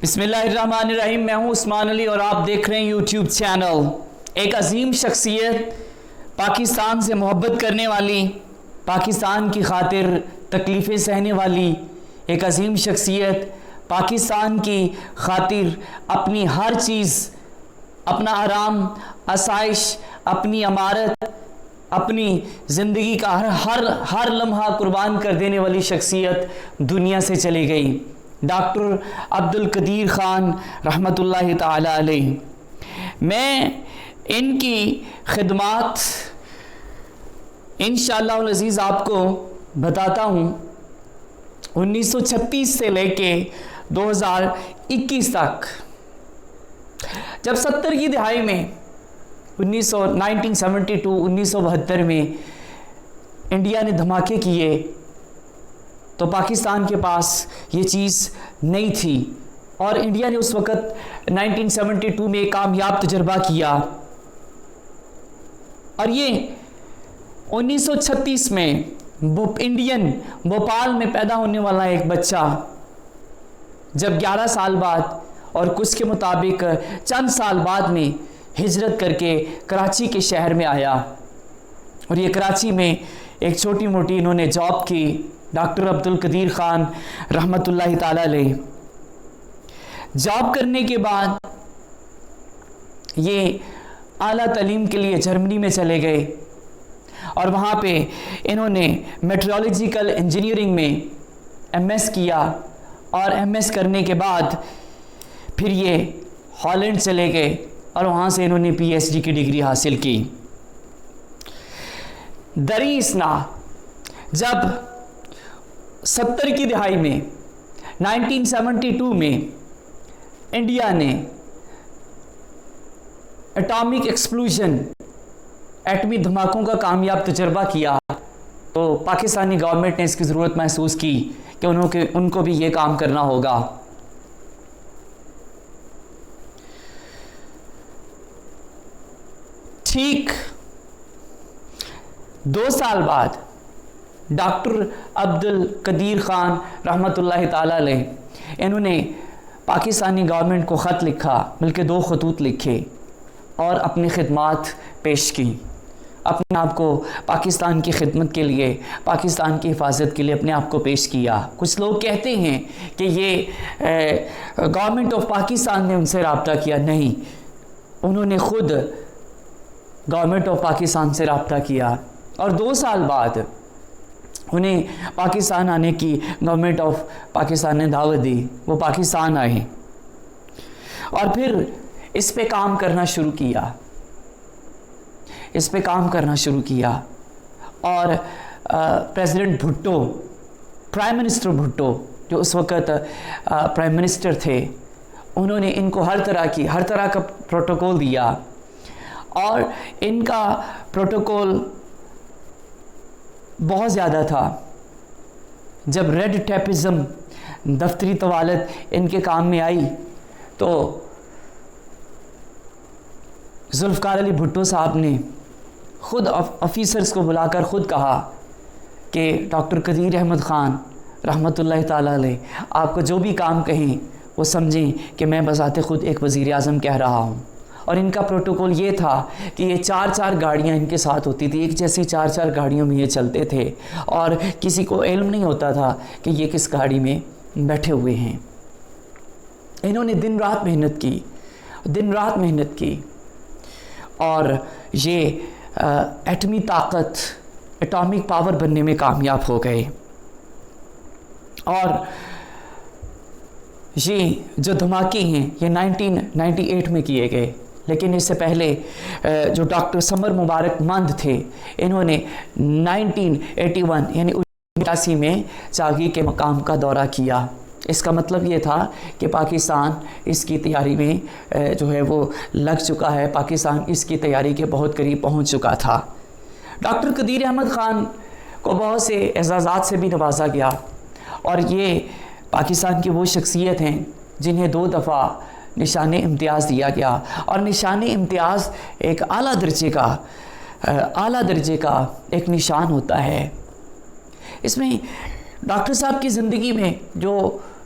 بسم اللہ الرحمن الرحیم۔ میں ہوں عثمان علی اور آپ دیکھ رہے ہیں یوٹیوب چینل۔ ایک عظیم شخصیت، پاکستان سے محبت کرنے والی، پاکستان کی خاطر تکلیفیں سہنے والی ایک عظیم شخصیت، پاکستان کی خاطر اپنی ہر چیز، اپنا آرام، آسائش، اپنی امارت، اپنی زندگی کا ہر لمحہ قربان کر دینے والی شخصیت دنیا سے چلی گئی، ڈاکٹر عبدالقدیر خان رحمۃ اللہ تعالی علیہ۔ میں ان کی خدمات انشاءاللہ العزیز آپ کو بتاتا ہوں۔ 1936 سے لے کے 2021 تک، جب 70 کی دہائی میں 1972 میں انڈیا نے دھماکے کیے تو پاکستان کے پاس یہ چیز نہیں تھی، اور انڈیا نے اس وقت 1972 میں ایک کامیاب تجربہ کیا، اور یہ 1936 میں انڈین بھوپال میں پیدا ہونے والا ایک بچہ جب 11 سال بعد اور کچھ کے مطابق چند سال بعد میں ہجرت کر کے کراچی کے شہر میں آیا، اور یہ کراچی میں ایک چھوٹی موٹی انہوں نے جاب کی، ڈاکٹر عبدالقدیر خان رحمۃ اللہ تعالی علیہ۔ جاب کرنے کے بعد یہ اعلیٰ تعلیم کے لیے جرمنی میں چلے گئے، اور وہاں پہ انہوں نے میٹرولوجیکل انجینئرنگ میں ایم ایس کیا، اور ایم ایس کرنے کے بعد پھر یہ ہالینڈ چلے گئے اور وہاں سے انہوں نے پی ایچ ڈی کی ڈگری حاصل کی۔ دری اثنا، جب 70 کی دہائی میں 1972 میں انڈیا نے اٹامک ایکسپلوژن، ایٹمی دھماکوں کا کامیاب تجربہ کیا، تو پاکستانی گورنمنٹ نے اس کی ضرورت محسوس کی کہ ان کو بھی یہ کام کرنا ہوگا۔ ٹھیک 2 سال بعد ڈاکٹر عبدالقدیر خان رحمۃ اللہ تعالی علیہ، انہوں نے پاکستانی گورنمنٹ کو خط لکھا، بلکہ 2 خطوط لکھے، اور اپنی خدمات پیش کی، اپنے آپ کو پاکستان کی خدمت کے لیے، پاکستان کی حفاظت کے لیے اپنے آپ کو پیش کیا۔ کچھ لوگ کہتے ہیں کہ یہ گورنمنٹ آف پاکستان نے ان سے رابطہ کیا، نہیں، انہوں نے خود گورنمنٹ آف پاکستان سے رابطہ کیا، اور 2 سال بعد انہیں پاکستان آنے کی گورنمنٹ آف پاکستان نے دعوت دی، وہ پاکستان آئے، اور پھر اس پہ کام کرنا شروع کیا، اور president Bhutto, prime minister Bhutto جو اس وقت پرائم منسٹر تھے، انہوں نے ان کو ہر طرح کا پروٹوکول دیا، اور ان کا پروٹوکول بہت زیادہ تھا۔ جب ریڈ ٹیپزم، دفتری طوالت ان کے کام میں آئی، تو ذوالفقار علی بھٹو صاحب نے خود آفیسرز کو بلا کر خود کہا کہ ڈاکٹر قدیر احمد خان رحمۃ اللہ تعالی علیہ آپ کو جو بھی کام کہیں وہ سمجھیں کہ میں بذات خود ایک وزیر اعظم کہہ رہا ہوں۔ اور ان کا پروٹوکول یہ تھا کہ یہ 4 گاڑیاں ان کے ساتھ ہوتی تھی، ایک جیسی 4 گاڑیوں میں یہ چلتے تھے، اور کسی کو علم نہیں ہوتا تھا کہ یہ کس گاڑی میں بیٹھے ہوئے ہیں۔ انہوں نے دن رات محنت کی، اور یہ ایٹمی طاقت، اٹامک پاور بننے میں کامیاب ہو گئے۔ اور یہ جو دھماکے ہیں یہ 1998 میں کیے گئے، لیکن اس سے پہلے جو ڈاکٹر سمر مبارک مند تھے، انہوں نے 1981 یعنی 1980 میں چاگی کے مقام کا دورہ کیا۔ اس کا مطلب یہ تھا کہ پاکستان اس کی تیاری میں جو ہے وہ لگ چکا ہے، پاکستان اس کی تیاری کے بہت قریب پہنچ چکا تھا۔ ڈاکٹر قدیر احمد خان کو بہت سے اعزازات سے بھی نوازا گیا، اور یہ پاکستان کی وہ شخصیت ہیں جنہیں 2 دفعہ نشان امتیاز دیا گیا، اور نشان امتیاز ایک اعلیٰ درجے کا ایک نشان ہوتا ہے۔ اس میں ڈاکٹر صاحب کی زندگی میں جو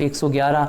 111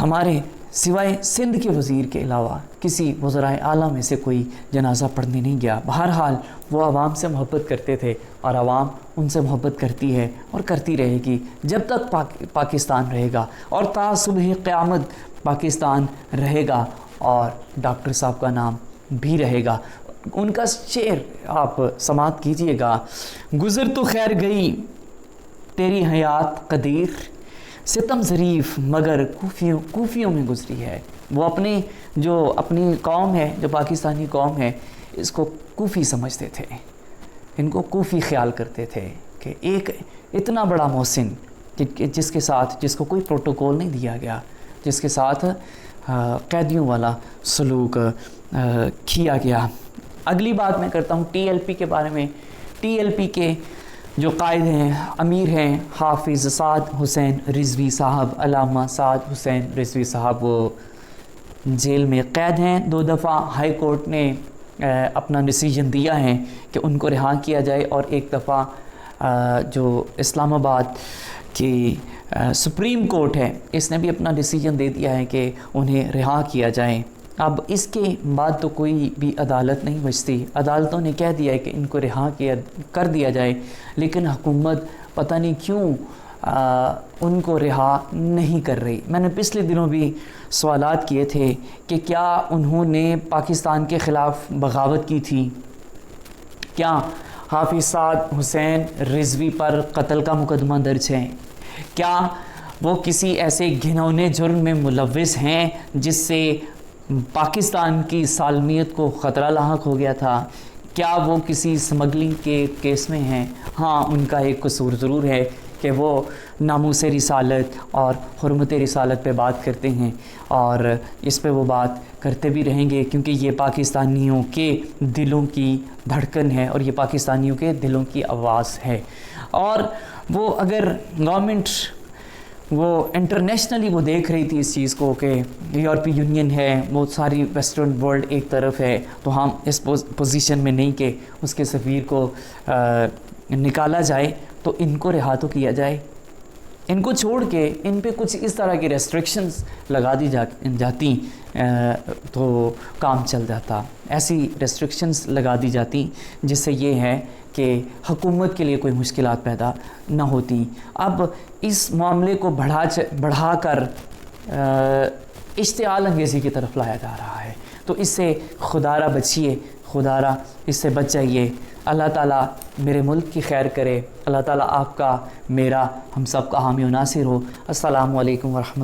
ہمارے سوائے سندھ کے وزیر کے علاوہ کسی وزرائے اعلیٰ میں سے کوئی جنازہ پڑھنے نہیں گیا۔ بہرحال وہ عوام سے محبت کرتے تھے اور عوام ان سے محبت کرتی ہے اور کرتی رہے گی جب تک پاکستان رہے گا، اور تا صبح قیامت پاکستان رہے گا اور ڈاکٹر صاحب کا نام بھی رہے گا۔ ان کا شعر آپ سماعت کیجئے گا: گزر تو خیر گئی تیری حیات قدیر، ستم ظریف مگر کوفیوں میں گزری ہے۔ وہ اپنی قوم ہے، جو پاکستانی قوم ہے، اس کو کوفی سمجھتے تھے، ان کو کوفی خیال کرتے تھے کہ ایک اتنا بڑا محسن جس کو کوئی پروٹوکول نہیں دیا گیا، جس کے ساتھ قیدیوں والا سلوک کیا گیا۔ اگلی بات میں کرتا ہوں ٹی ایل پی کے بارے میں۔ ٹی ایل پی کے جو قائد ہیں، امیر ہیں حافظ سعد حسین رضوی صاحب، علامہ سعد حسین رضوی صاحب، وہ جیل میں قید ہیں۔ 2 دفعہ ہائی کورٹ نے اپنا ڈیسیجن دیا ہے کہ ان کو رہا کیا جائے، اور 1 دفعہ جو اسلام آباد کی سپریم کورٹ ہے، اس نے بھی اپنا ڈیسیجن دے دیا ہے کہ انہیں رہا کیا جائے۔ اب اس کے بعد تو کوئی بھی عدالت نہیں بچتی، عدالتوں نے کہہ دیا ہے کہ ان کو رہا کر دیا جائے، لیکن حکومت پتہ نہیں کیوں ان کو رہا نہیں کر رہی۔ میں نے پچھلے دنوں بھی سوالات کیے تھے کہ کیا انہوں نے پاکستان کے خلاف بغاوت کی تھی، کیا حافظ سعد حسین رضوی پر قتل کا مقدمہ درج ہے، کیا وہ کسی ایسے گھنونے جرم میں ملوث ہیں جس سے پاکستان کی سالمیت کو خطرہ لاحق ہو گیا تھا، کیا وہ کسی سمگلنگ کے کیس میں ہیں؟ ہاں، ان کا ایک قصور ضرور ہے کہ وہ ناموس رسالت اور حرمت رسالت پہ بات کرتے ہیں، اور اس پہ وہ بات کرتے بھی رہیں گے، کیونکہ یہ پاکستانیوں کے دلوں کی دھڑکن ہے اور یہ پاکستانیوں کے دلوں کی آواز ہے۔ اور وہ اگر گورنمنٹ وہ انٹرنیشنلی وہ دیکھ رہی تھی اس چیز کو کہ یورپی یونین ہے، وہ ساری ویسٹرن ورلڈ ایک طرف ہے، تو ہم اس پوزیشن میں نہیں کہ اس کے سفیر کو نکالا جائے، تو ان کو رہا تو کیا جائے، ان کو چھوڑ کے ان پہ کچھ اس طرح کی ریسٹرکشنز لگا دی جاتی تو کام چل جاتا، ایسی ریسٹرکشنز لگا دی جاتی جس سے یہ ہے کہ حکومت کے لیے کوئی مشکلات پیدا نہ ہوتی۔ اب اس معاملے کو بڑھا کر اشتعال انگیزی کی طرف لایا جا رہا ہے، تو اس سے خدارہ بچیے، خدارہ اس سے بچ جائیے۔ اللہ تعالیٰ میرے ملک کی خیر کرے، اللہ تعالیٰ آپ کا، میرا، ہم سب کا حامی و ناصر ہو۔ السلام علیکم ورحمۃ